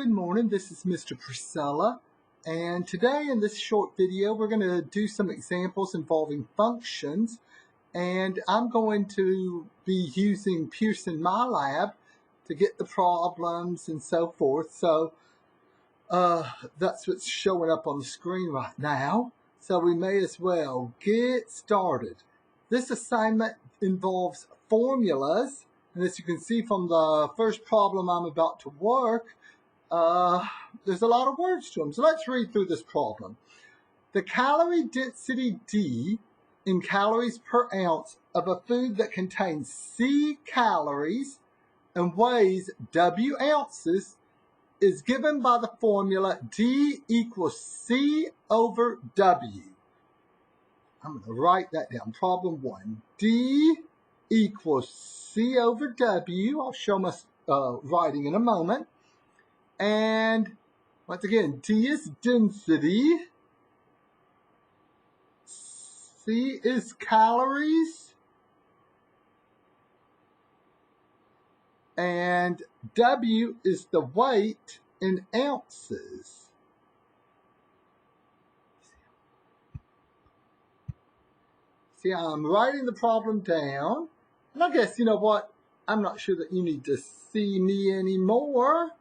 Good morning, this is Mr. Precella, and today in this short video we're going to do some examples involving functions, and I'm going to be using Pearson MyLab to get the problems and so forth. So that's what's showing up on the screen right now, so we may as well get started. This assignment involves formulas, and as you can see from the first problem I'm about to work, there's a lot of words to them. So let's read through this problem. The calorie density D in calories per ounce of a food that contains C calories and weighs W ounces is given by the formula D equals C over W. I'm going to write that down. Problem 1. D equals C over W. I'll show my writing in a moment. And once again, D is density, C is calories, and W is the weight in ounces. See, I'm writing the problem down, and I guess, you know what, I'm not sure that you need to see me anymore.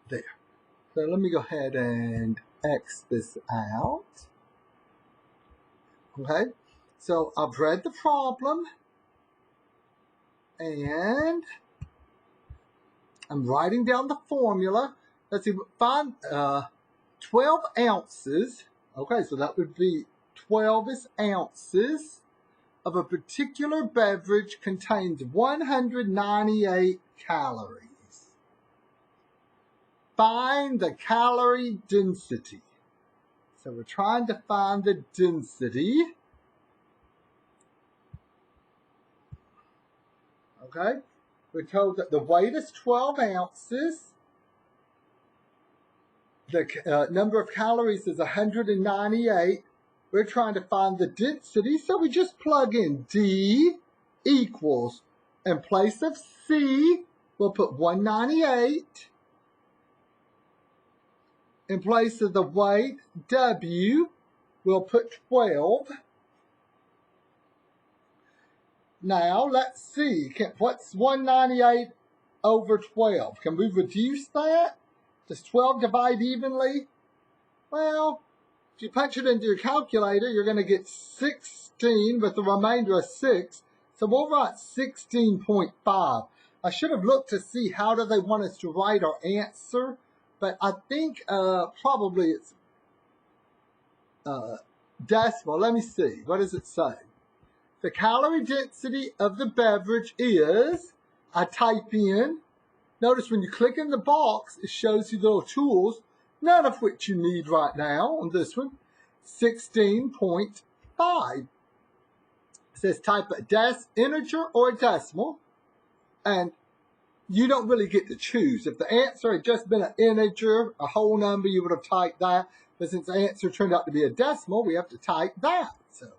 There. So let me go ahead and X this out. Okay, so I've read the problem, and I'm writing down the formula. Let's see, find 12 ounces. Okay, so that would be 12 ounces of a particular beverage contains 198 calories. Find the calorie density. So we're trying to find the density. Okay, we're told that the weight is 12 ounces. The number of calories is 198. We're trying to find the density, so we just plug in D equals, in place of C, we'll put 198. In place of the weight, W, we'll put 12. Now, let's see. What's 198 over 12? Can we reduce that? Does 12 divide evenly? Well, if you punch it into your calculator, you're going to get 16 with the remainder of 6. So we'll write 16.5. I should have looked to see how do they want us to write our answer. But I think probably it's decimal. Let me see. What does it say? The calorie density of the beverage is, I type in, notice when you click in the box, it shows you little tools, none of which you need right now on this one, 16.5. It says type a integer or a decimal, and you don't really get to choose. If the answer had just been an integer, a whole number, you would have typed that. But since the answer turned out to be a decimal, we have to type that. So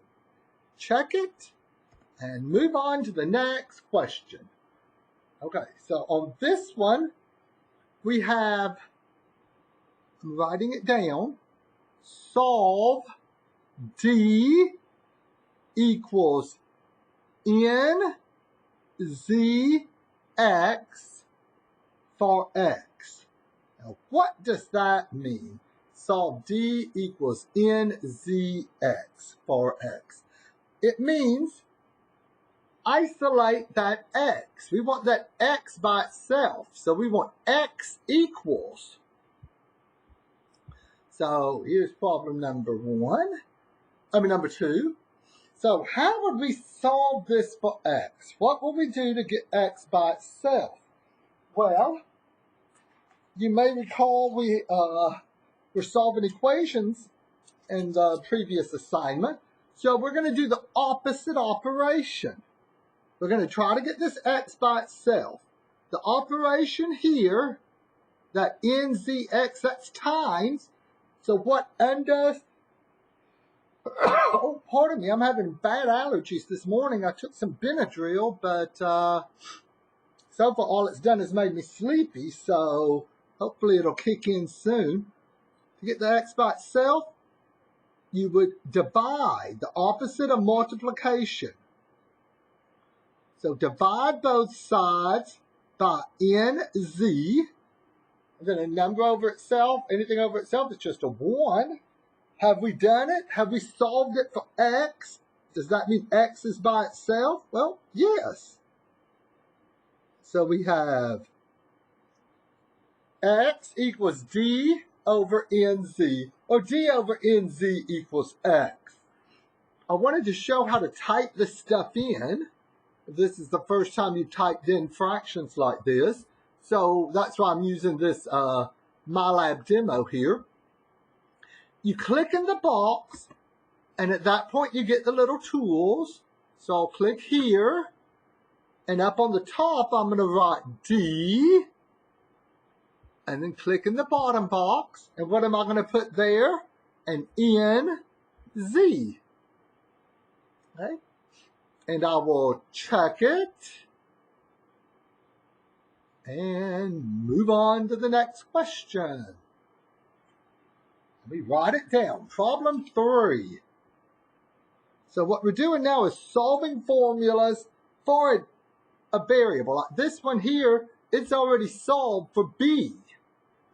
check it and move on to the next question. Okay, so on this one, we have, I'm writing it down, solve D equals NZ X for X. Now, what does that mean? Solve D equals NZX for X. It means isolate that X. We want that X by itself. So we want X equals. So here's problem number 2. So how would we solve this for X? What will we do to get X by itself? Well, you may recall we were solving equations in the previous assignment. So we're going to do the opposite operation. We're going to try to get this X by itself. The operation here, that NZX, that's times. So what undoes? Oh, pardon me, I'm having bad allergies this morning. I took some Benadryl, but so far all it's done is made me sleepy, so hopefully it'll kick in soon. To get the x by itself, you would divide the opposite of multiplication. So divide both sides by nz. And then a number over itself, anything over itself is just a 1. Have we done it? Have we solved it for x? Does that mean x is by itself? Well, yes. So we have x equals d over nz, or d over nz equals x. I wanted to show how to type this stuff in. This is the first time you've typed in fractions like this. So that's why I'm using this MyLab demo here. You click in the box, and at that point you get the little tools. So I'll click here, and up on the top I'm going to write D, and then click in the bottom box. And what am I going to put there? An NZ. Okay. And I will check it and move on to the next question. Let me write it down. Problem 3. So what we're doing now is solving formulas for a variable. Like this one here, it's already solved for B.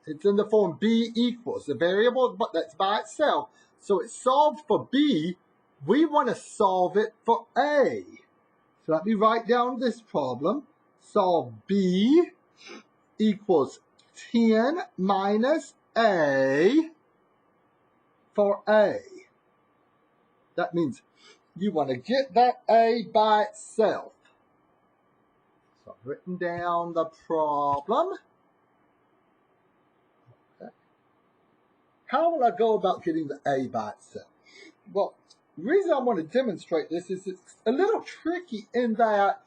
It's in the form B equals the variable, but that's by itself. So it's solved for B. We want to solve it for A. So let me write down this problem. Solve B equals 10 minus A for A. That means you want to get that A by itself. So I've written down the problem. Okay. How will I go about getting the A by itself? Well, the reason I want to demonstrate this is it's a little tricky in that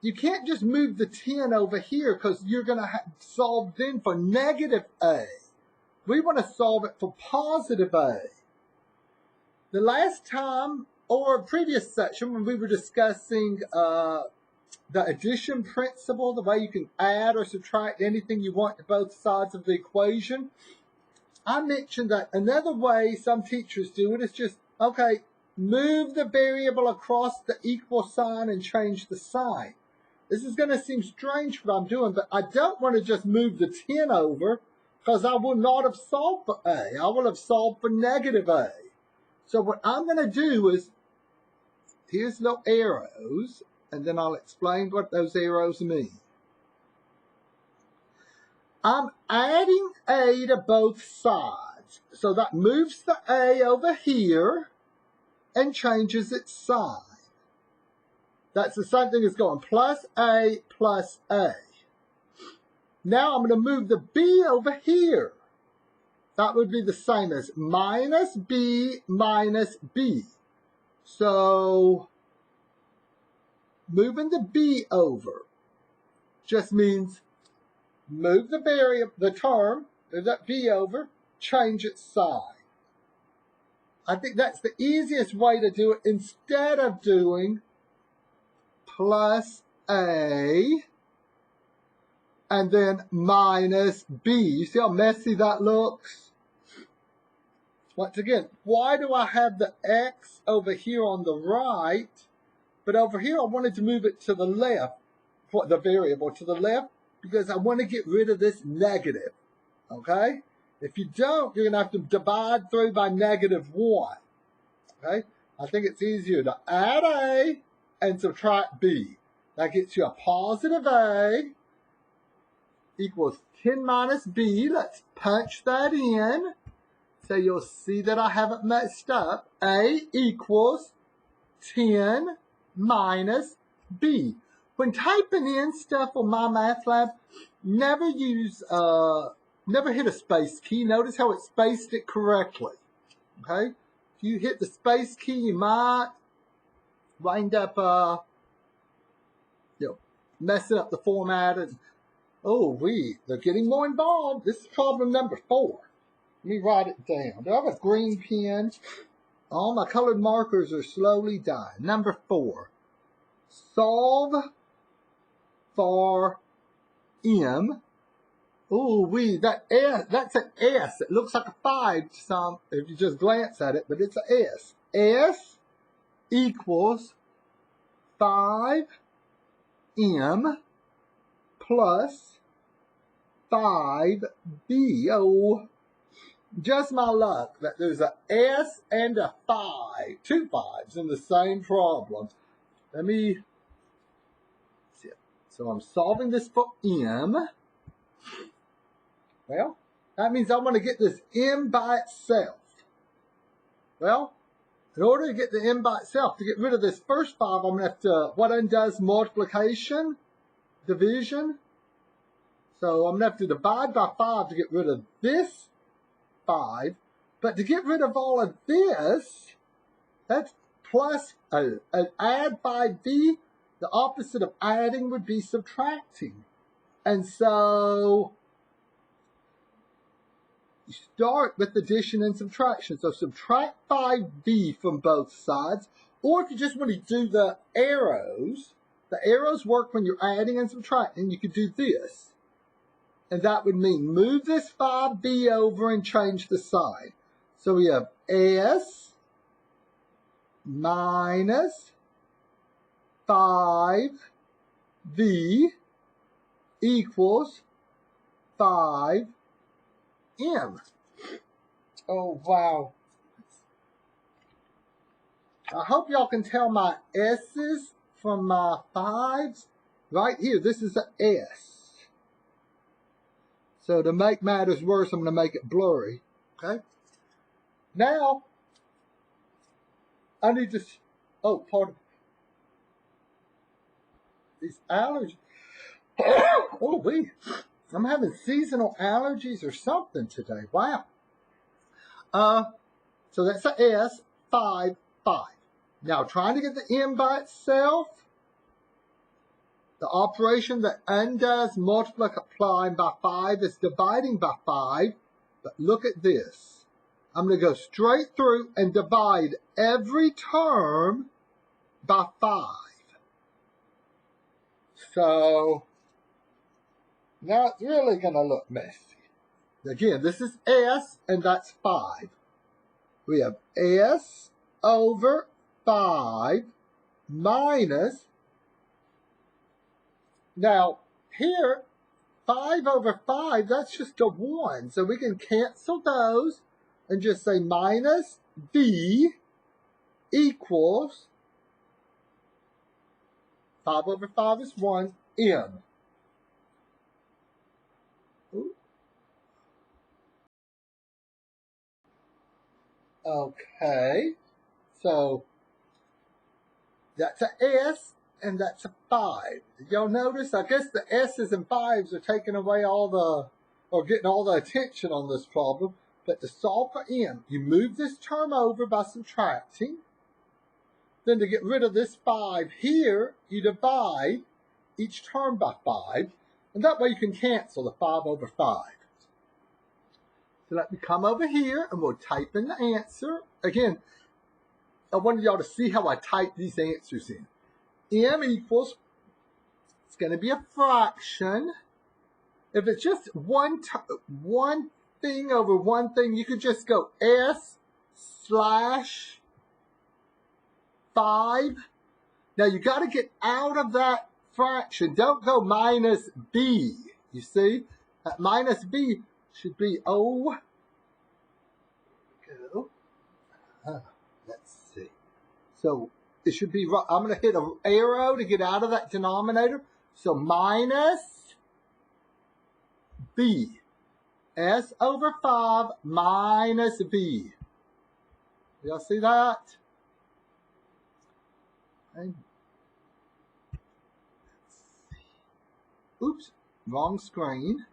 you can't just move the 10 over here because you're going to solve then for negative A. We want to solve it for positive A. The last time, or a previous section, when we were discussing the addition principle, the way you can add or subtract anything you want to both sides of the equation, I mentioned that another way some teachers do it is just, okay, move the variable across the equal sign and change the sign. This is going to seem strange what I'm doing, but I don't want to just move the 10 over because I will not have solved for A. I will have solved for negative A. So what I'm going to do is, here's little arrows, and then I'll explain what those arrows mean. I'm adding A to both sides. So that moves the A over here and changes its sign. That's the same thing as going plus A plus A. Now I'm going to move the B over here. That would be the same as minus B minus B. So moving the B over just means move the variable, the term, move that B over, change its sign. I think that's the easiest way to do it instead of doing plus A and then minus B. You see how messy that looks? Once again, why do I have the X over here on the right, but over here I wanted to move it to the left, the variable to the left, because I want to get rid of this negative, okay? If you don't, you're going to have to divide through by -1, okay? I think it's easier to add A and subtract B. That gets you a positive A equals 10 minus B. Let's punch that in so you'll see that I haven't messed up. A equals 10 minus B. When typing in stuff on my math lab, never hit a space key. Notice how it spaced it correctly. Okay? If you hit the space key, you might wind up messing up the format. And they're getting more involved. This is problem number 4. Let me write it down. Do I have a green pen? All my colored markers are slowly dying. Number 4. Solve for M. Oh, that S, that's an S. It looks like a 5 if you just glance at it, but it's an S. S equals 5M plus 5B. Oh, just my luck that there's a S and a 5, 2 5s in the same problem. Let me see. So I'm solving this for M. Well, that means I want to get this M by itself. Well, in order to get the M by itself, to get rid of this first 5, I'm going to have to, what undoes multiplication? Division. So I'm going to have to divide by 5 to get rid of this 5. But to get rid of all of this, that's plus, add 5b. The opposite of adding would be subtracting. And so you start with addition and subtraction. So subtract 5b from both sides. Or if you just want to do the arrows work when you're adding and subtracting. You could do this. And that would mean move this 5b over and change the sign. So we have S minus 5v equals 5m. Oh, wow. I hope y'all can tell my S's from my 5s. Right here, this is an S. So to make matters worse, I'm going to make it blurry. Okay? Now, I need to, pardon. These allergies. I'm having seasonal allergies or something today. Wow. So that's a S, 5, 5. Now, trying to get the M by itself, the operation that undoes multiplying by 5 is dividing by 5. But look at this. I'm going to go straight through and divide every term by 5. So now it's really going to look messy. Again, this is S, and that's 5. We have S over 5 minus, now here, 5 over 5, that's just a 1. So we can cancel those and just say minus B equals 5 over 5 is 1, M. Okay, so that's a S and that's a 5. Did y'all notice? I guess the S's and 5s are taking away or getting all the attention on this problem. But to solve for M, you move this term over by subtracting. Then to get rid of this 5 here, you divide each term by 5. And that way you can cancel the 5 over 5. So let me come over here and we'll type in the answer. Again, I wanted y'all to see how I type these answers in. M equals, it's going to be a fraction. If it's just one thing over one thing, you could just go S/5. Now you got to get out of that fraction. Don't go minus B. You see? That minus B should be O. Go. Let's see. So it should be, I'm going to hit an arrow to get out of that denominator. So minus B. S over 5 minus B. Y'all see that? And oops, wrong screen.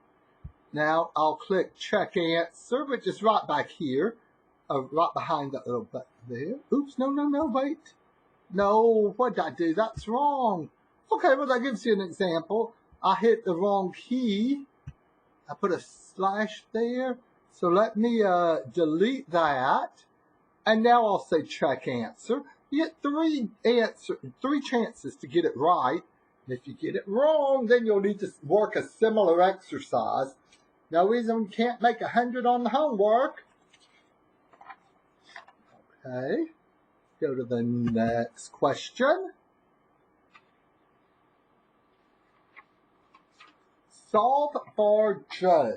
Now I'll click check answer, which is right back here, right behind that little button there. Oops, no, wait. No, what did I do? That's wrong. Okay, well, that gives you an example. I hit the wrong key. I put a slash there. So let me delete that. And now I'll say check answer. You get three chances to get it right. And if you get it wrong, then you'll need to work a similar exercise. No reason we can't make 100 on the homework. Okay, go to the next question. Solve for J.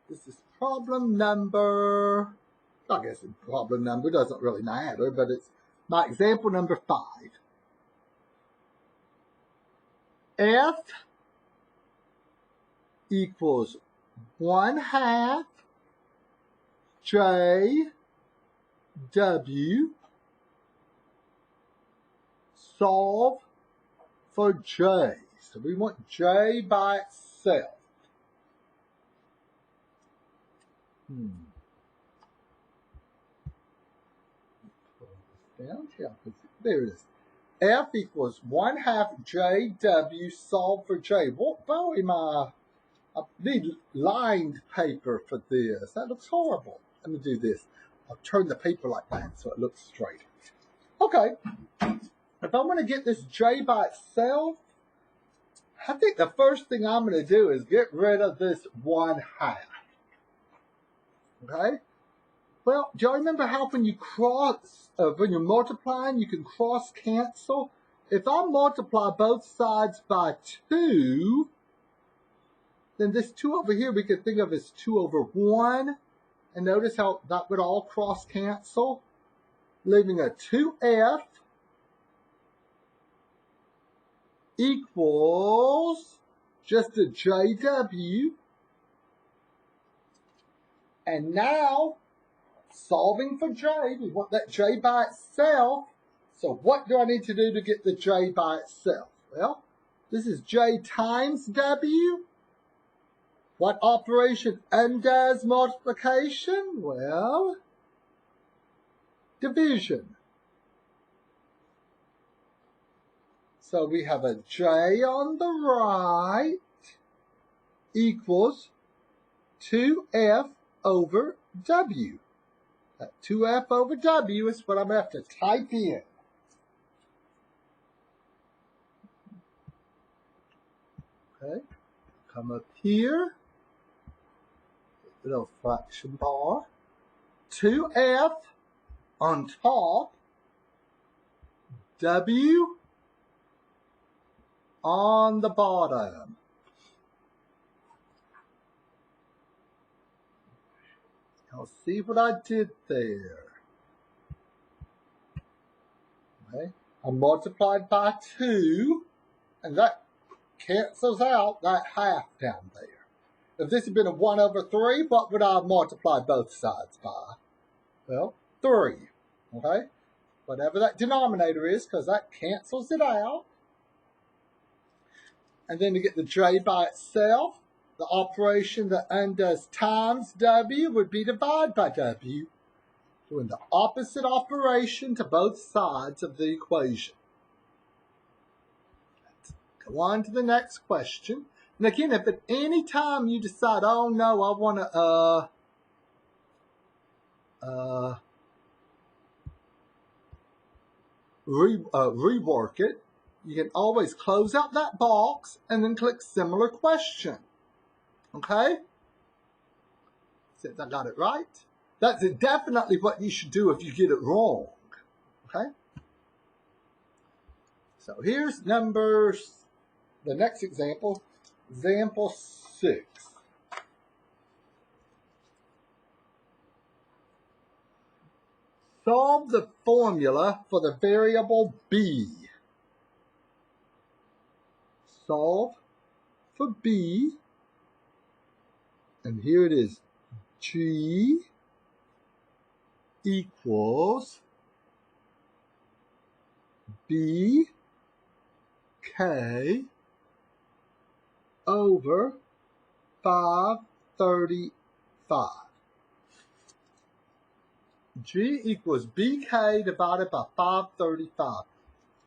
This is problem number, I guess problem number doesn't really matter, but it's my example number 5. F equals 1/2 J W. Solve for J. So we want J by itself. Pull this down. Yeah, there it is. F equals 1/2 JW. Solve for J. What boy am I need lined paper for this. That looks horrible. Let me do this. I'll turn the paper like that so it looks straight. Okay. If I'm going to get this J by itself, I think the first thing I'm going to do is get rid of this 1/2. Okay? Well, do you remember how when you when you're multiplying, you can cross cancel? If I multiply both sides by 2, then this 2 over here we could think of as 2 over 1. And notice how that would all cross cancel, leaving a 2F equals just a JW. And now, solving for J, we want that J by itself. So what do I need to do to get the J by itself? Well, this is J times W. What operation undoes multiplication? Well, division. So we have a J on the right equals 2F over W. That 2F over W is what I'm going to have to type in. Okay, come up here, little fraction bar, 2F on top, W on the bottom. Now see what I did there. Okay, I multiplied by 2, and that cancels out that half down there. If this had been a 1 over 3, what would I multiply both sides by? Well, 3. Okay? Whatever that denominator is, because that cancels it out. And then to get the J by itself, the operation that undoes times W would be divide by W. Doing the opposite operation to both sides of the equation. Go on to the next question. And again, if at any time you decide, oh no, I want to rework it, you can always close out that box and then click similar question. Okay? Since I got it right. That's definitely what you should do if you get it wrong. Okay? So here's the next example, example 6. Solve the formula for the variable b. Solve for b, and here it is, g equals b k over 535. G equals BK divided by 535.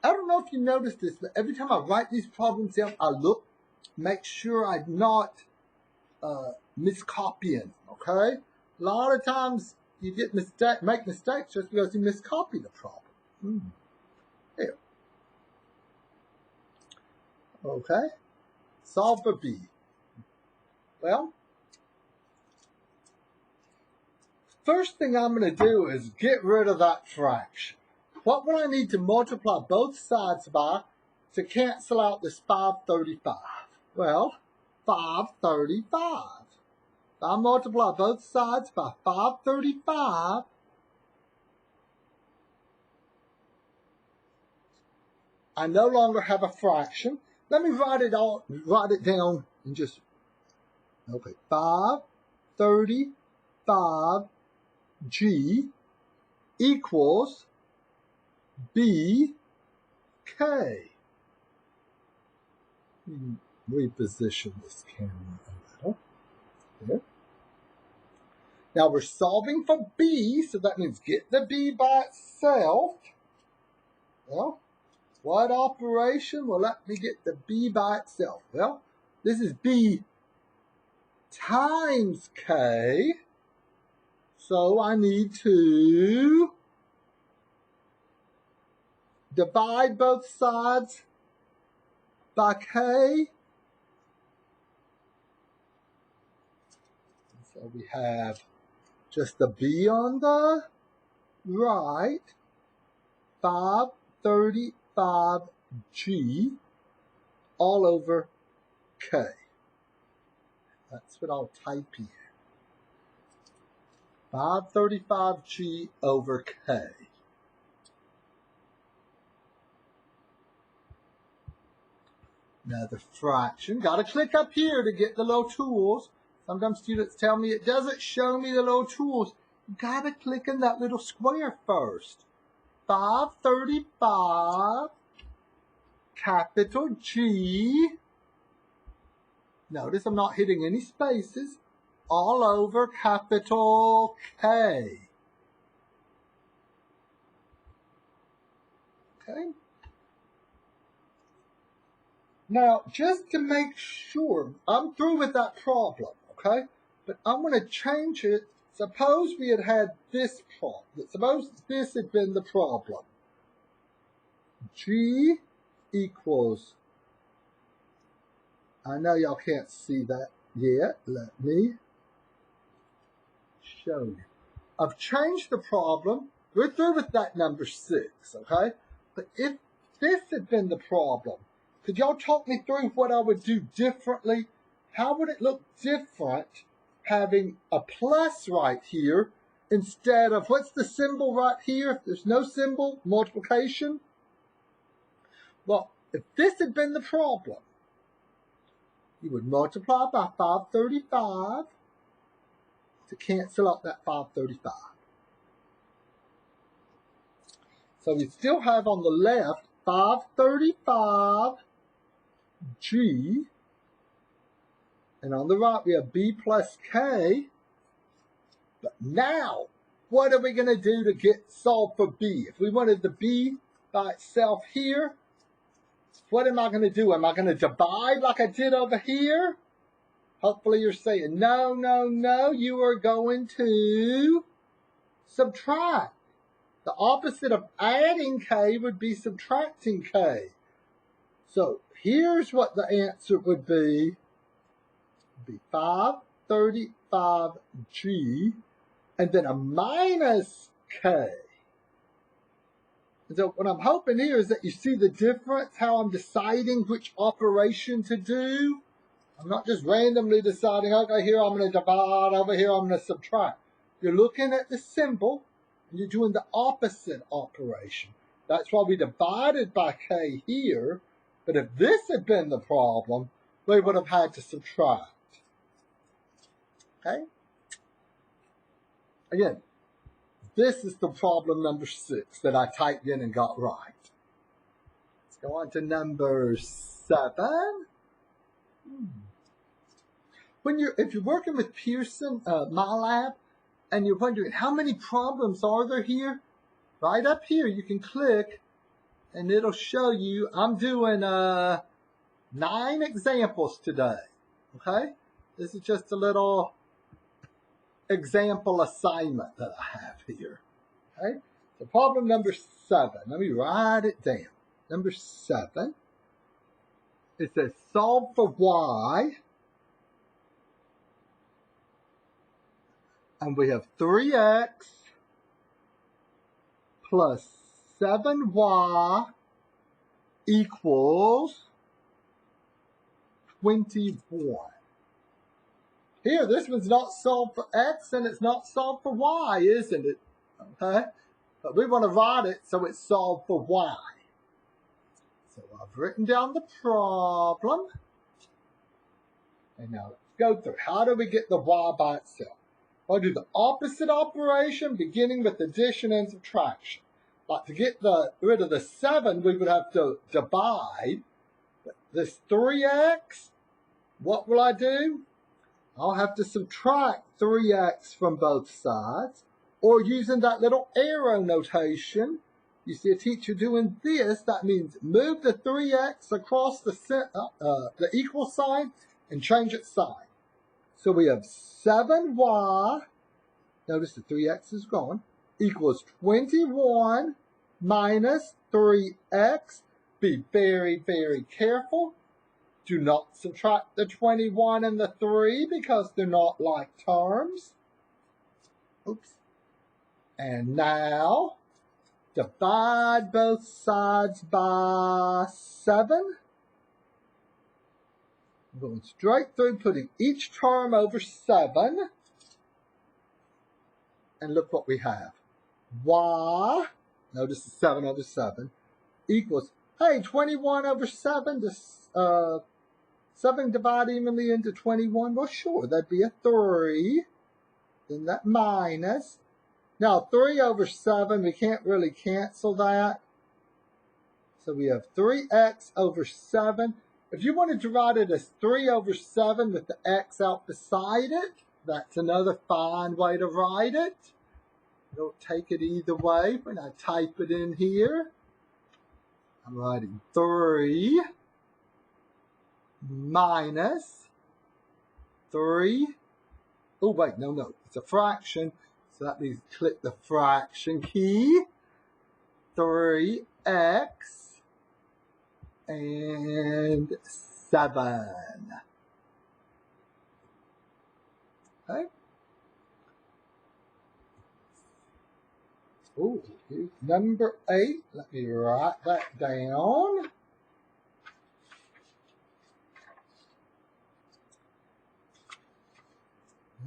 I don't know if you noticed this, but every time I write these problems down, I make sure I'm not miscopying, okay? A lot of times you make mistakes just because you miscopy the problem. Here. Okay, solve for B. Well, first thing I'm going to do is get rid of that fraction. What will I need to multiply both sides by to cancel out this 535? Well, 535. If I multiply both sides by 535, I no longer have a fraction. Let me write it down and just, okay, 535G equals BK. Reposition this camera a little. There. Now we're solving for B, so that means get the B by itself. Well, what operation will let me get the B by itself? Well, this is B times K, so I need to divide both sides by K. So we have just the B on the right, 535G all over K. That's what I'll type here. 535G over K. Another fraction. Got to click up here to get the little tools. Sometimes students tell me it doesn't show me the little tools. You got to click in that little square first. 535, capital G. Notice I'm not hitting any spaces. All over capital K. Okay. Now, just to make sure, I'm through with that problem, okay? But I'm going to change it. Suppose we had had this problem. Suppose this had been the problem. G equals, I know y'all can't see that yet. Let me show you. I've changed the problem. We're through with that number 6, okay? But if this had been the problem, could y'all talk me through what I would do differently? How would it look different having a plus right here instead of, what's the symbol right here? If there's no symbol, multiplication. Well, if this had been the problem, you would multiply by 535 to cancel out that 535. So we still have on the left 535G, and on the right we have B plus K. But now, what are we going to do to get solve for B? If we wanted the B by itself here, what am I going to do? Am I going to divide like I did over here? Hopefully you're saying, no, no, no, you are going to subtract. The opposite of adding K would be subtracting K. So here's what the answer would be. It would be 535G and then a minus K. So what I'm hoping here is that you see the difference, how I'm deciding which operation to do. I'm not just randomly deciding, okay, here I'm going to divide, over here I'm going to subtract. You're looking at the symbol, and you're doing the opposite operation. That's why we divided by K here, but if this had been the problem, we would have had to subtract. Okay? Again, this is the problem number 6 that I typed in and got right. Let's go on to number 7. If you're working with Pearson MyLab and you're wondering how many problems are there here, right up here you can click and it'll show you. I'm doing 9 examples today. Okay, this is just a little example assignment that I have here. Okay, so problem number 7. Let me write it down. Number 7. It says solve for y, and we have 3x plus 7y equals 21. Here, this one's not solved for x and it's not solved for y, isn't it? Okay? But we want to write it so it's solved for y. So I've written down the problem. And now let's go through. How do we get the y by itself? I'll do the opposite operation, beginning with addition and subtraction. Like to get rid of the 7, we would have to divide. This 3x, what will I do? I'll have to subtract 3x from both sides, or using that little arrow notation. You see a teacher doing this, that means move the 3x across the equal sign and change its sign. So we have 7y, notice the 3x is gone, equals 21 minus 3x. Be very, very careful. Do not subtract the 21 and the 3 because they're not like terms. Oops. And now, divide both sides by 7. I'm going straight through, putting each term over 7. And look what we have. Y, notice the 7 over 7, equals, hey, 21 over 7, 7 divide evenly into 21. Well, sure, that'd be a 3. Then that minus. Now, 3 over 7, we can't really cancel that. So we have 3x over 7. If you wanted to write it as 3 over 7 with the x out beside it, that's another fine way to write it. Don't take it either way. When I type it in here, I'm writing 3 minus 3. Oh, wait, no. It's a fraction. So that means click the fraction key. 3x and 7. Okay. Oh, here's number 8. Let me write that down.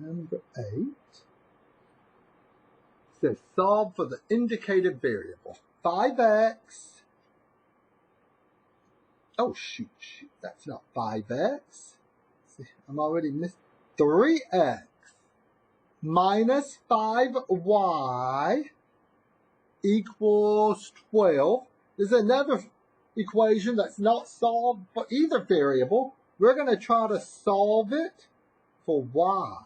Number 8 says solve for the indicated variable. 5x. Oh, shoot. That's not 5x. See, I'm already missing. 3x minus 5y equals 12. There's another equation that's not solved for either variable. We're going to try to solve it for y.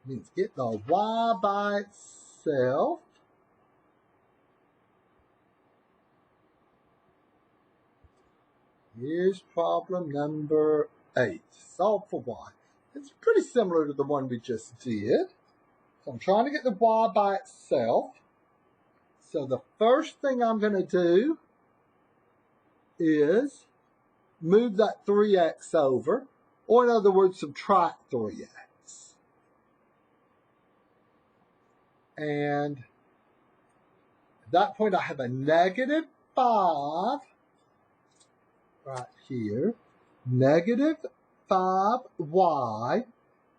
It means get the y by itself. Here's problem number 8. Solve for y. It's pretty similar to the one we just did. So I'm trying to get the y by itself. So the first thing I'm going to do is move that 3x over, or in other words, subtract 3x. And at that point, I have a negative 5 right here. Negative 5y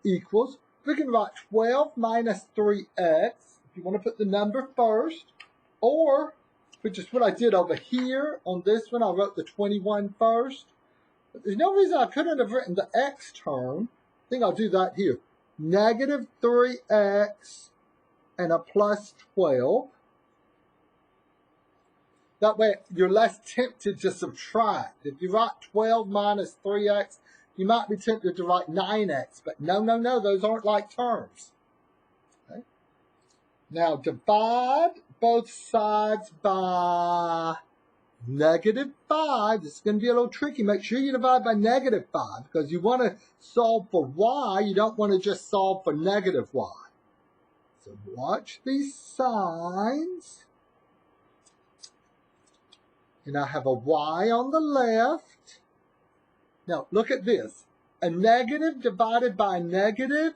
equals, we can write 12 minus 3x, if you want to put the number first, or, which is what I did over here on this one, I wrote the 21 first. But there's no reason I couldn't have written the x term. I think I'll do that here. Negative 3x and a plus 12. That way you're less tempted to subtract. If you write 12 minus 3x, you might be tempted to write 9x. But no, those aren't like terms. Okay. Now divide both sides by negative 5. This is going to be a little tricky. Make sure you divide by negative 5 because you want to solve for y. You don't want to just solve for negative y. So watch these signs. And I have a y on the left Now, look at this. A negative divided by a negative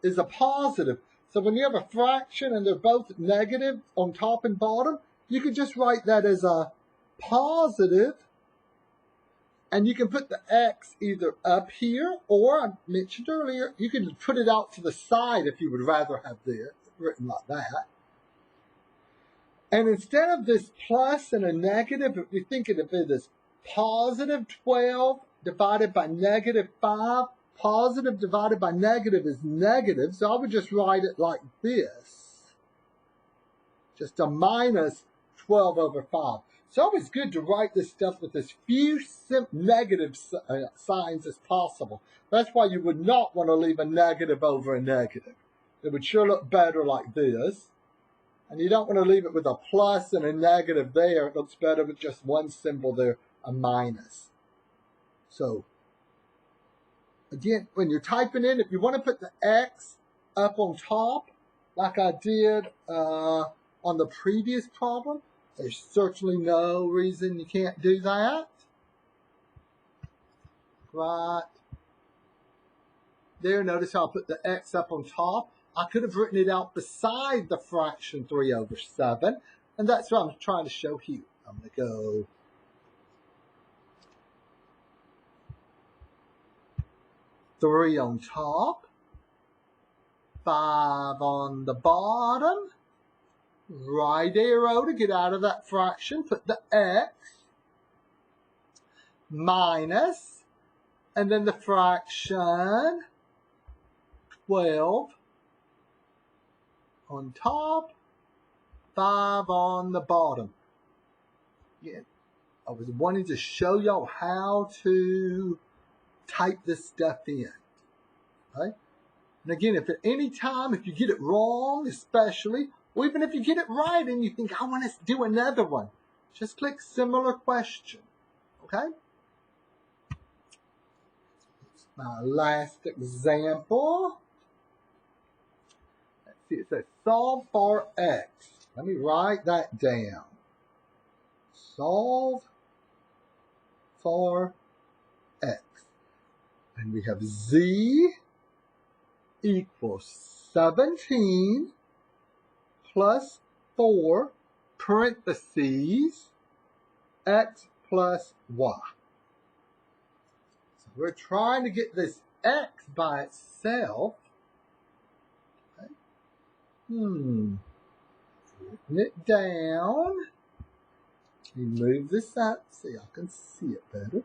is a positive. So when you have a fraction and they're both negative on top and bottom, you could just write that as a positive. And you can put the x either up here, or I mentioned earlier, you can put it out to the side if you would rather have this written like that. And instead of this plus and a negative, if we think of it as positive 12 divided by negative 5, positive divided by negative is negative, so I would just write it like this. Just a minus 12 over 5. It's always good to write this stuff with as few negative signs as possible. That's why you would not want to leave a negative over a negative. It would sure look better like this. And you don't want to leave it with a plus and a negative there. It looks better with just one symbol there, a minus. So, again, when you're typing in, if you want to put the X up on top, like I did on the previous problem, there's certainly no reason you can't do that. Right there, notice how I put the X up on top. I could have written it out beside the fraction 3 over 7, and that's what I'm trying to show here. I'm going to go three on top, 5 on the bottom, right arrow to get out of that fraction, put the X, minus, and then the fraction 12 on top, 5 on the bottom. Yeah, I was wanting to show y'all how to type this stuff in. Okay? And again, if at any time, if you get it wrong, especially, or even if you get it right and you think, I want to do another one, just click similar question. Okay? It's my last example. Let's see, it says solve for X. Let me write that down. Solve for X. And we have Z equals 17 plus 4 parentheses X plus Y. So we're trying to get this X by itself. Okay. Written it down. We move this up so I can see it better.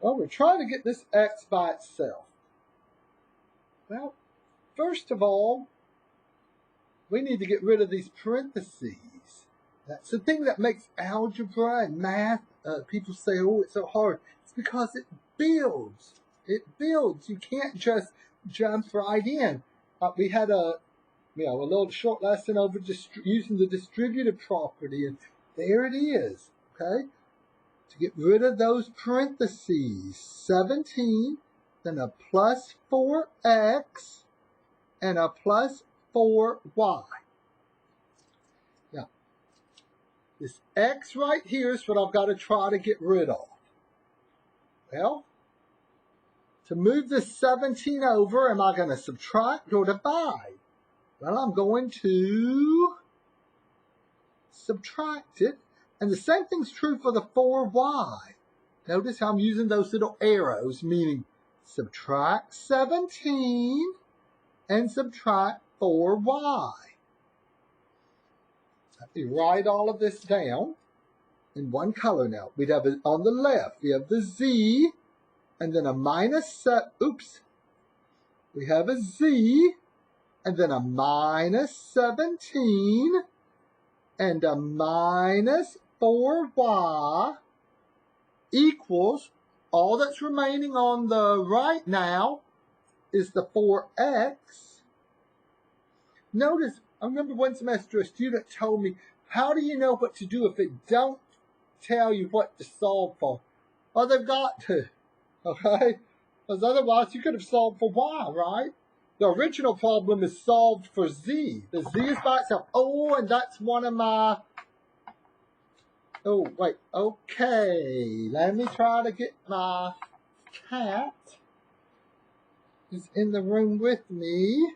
Well, we're trying to get this X by itself. Well, first of all, we need to get rid of these parentheses. That's the thing that makes algebra and math, people say, oh, it's so hard. It's because it builds. It builds. You can't just jump right in. We had a little short lesson over using the distributive property, and there it is, okay? To get rid of those parentheses, 17, then a plus 4x, and a plus 4y. Now, this x right here is what I've got to try to get rid of. Well, to move this 17 over, am I going to subtract or divide? Well, I'm going to subtract it. And the same thing's true for the 4y. Notice how I'm using those little arrows, meaning subtract 17 and subtract 4y. Let me write all of this down in one color now. We'd have it on the left. We have the z, and then a minus, we have a z, and then a minus 17, and a minus 4y equals, all that's remaining on the right now is the 4x. Notice, I remember one semester a student told me, how do you know what to do if it don't tell you what to solve for? Well, they've got to, okay? Because otherwise you could have solved for y, right? The original problem is solved for z. The z is by itself. Oh, and that's one of my... Oh, wait. Okay. Let me try to get my cat is in the room with me.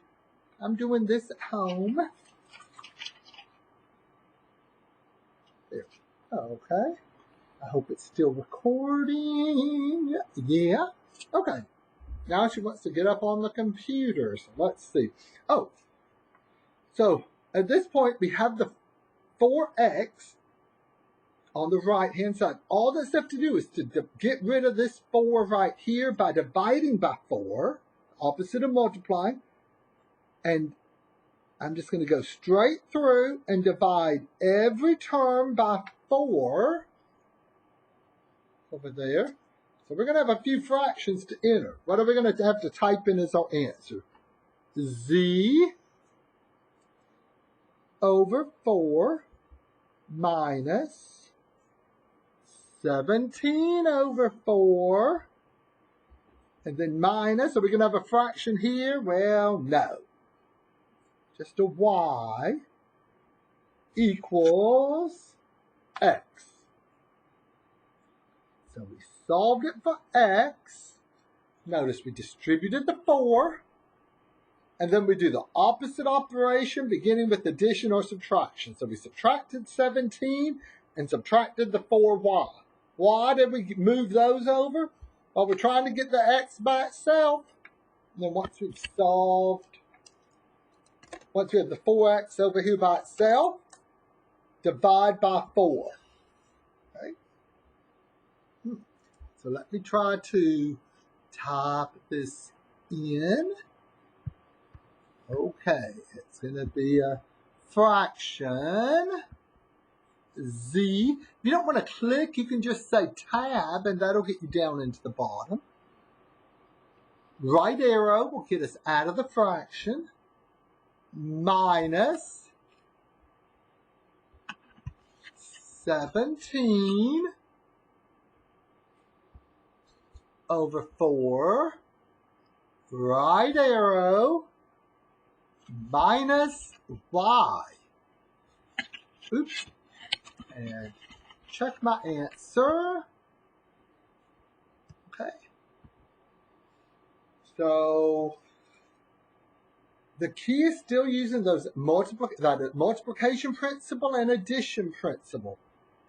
I'm doing this at home. There. Okay. I hope it's still recording. Yeah. Okay. Now she wants to get up on the computer. So let's see. Oh. So at this point, we have the 4x on the right-hand side. All that's left to do is to get rid of this 4 right here by dividing by 4, opposite of multiplying. And I'm just going to go straight through and divide every term by 4 over there. So we're going to have a few fractions to enter. What are we going to have to type in as our answer? Z over 4 minus 17 over 4. And then minus, are we going to have a fraction here? Well, no. Just a y equals x. So we solved it for x. Notice we distributed the 4. And then we do the opposite operation beginning with addition or subtraction. So we subtracted 17 and subtracted the 4y. Why did we move those over? Well, we're trying to get the x by itself. And then once we've solved, once we have the 4x over here by itself, divide by 4. Okay. So let me try to type this in. Okay, it's going to be a fraction z. If you don't want to click, you can just say tab, and that'll get you down into the bottom. Right arrow will get us out of the fraction. Minus 17 over 4. Right arrow. Minus y. Oops. And check my answer. Okay. So the key is still using those multiplication principle and addition principle.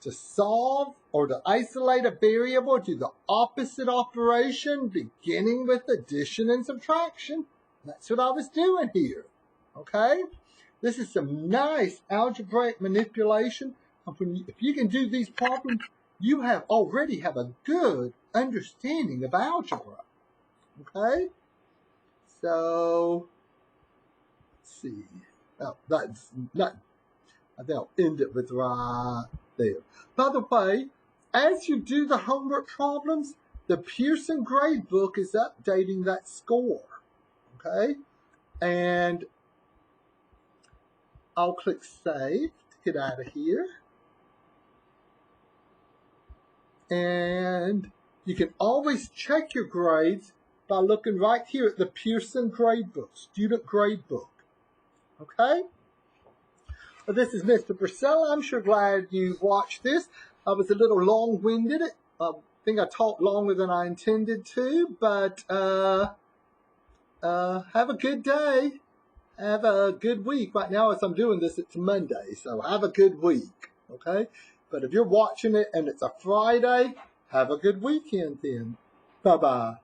To solve or to isolate a variable, do the opposite operation beginning with addition and subtraction. That's what I was doing here. Okay? This is some nice algebraic manipulation. If you can do these problems, you already have a good understanding of algebra. Okay? So, let's see. Oh, that's not, I think I'll end it with right there. By the way, as you do the homework problems, the Pearson gradebook is updating that score. Okay? And I'll click Save to get out of here. And you can always check your grades by looking right here at the Pearson gradebook, student gradebook. Okay? Well, this is Mr. Precella. I'm sure glad you watched this. I was a little long-winded. I think I talked longer than I intended to, but have a good day. Have a good week. Right now, as I'm doing this, it's Monday, so have a good week, okay? But if you're watching it and it's a Friday, have a good weekend then. Bye-bye.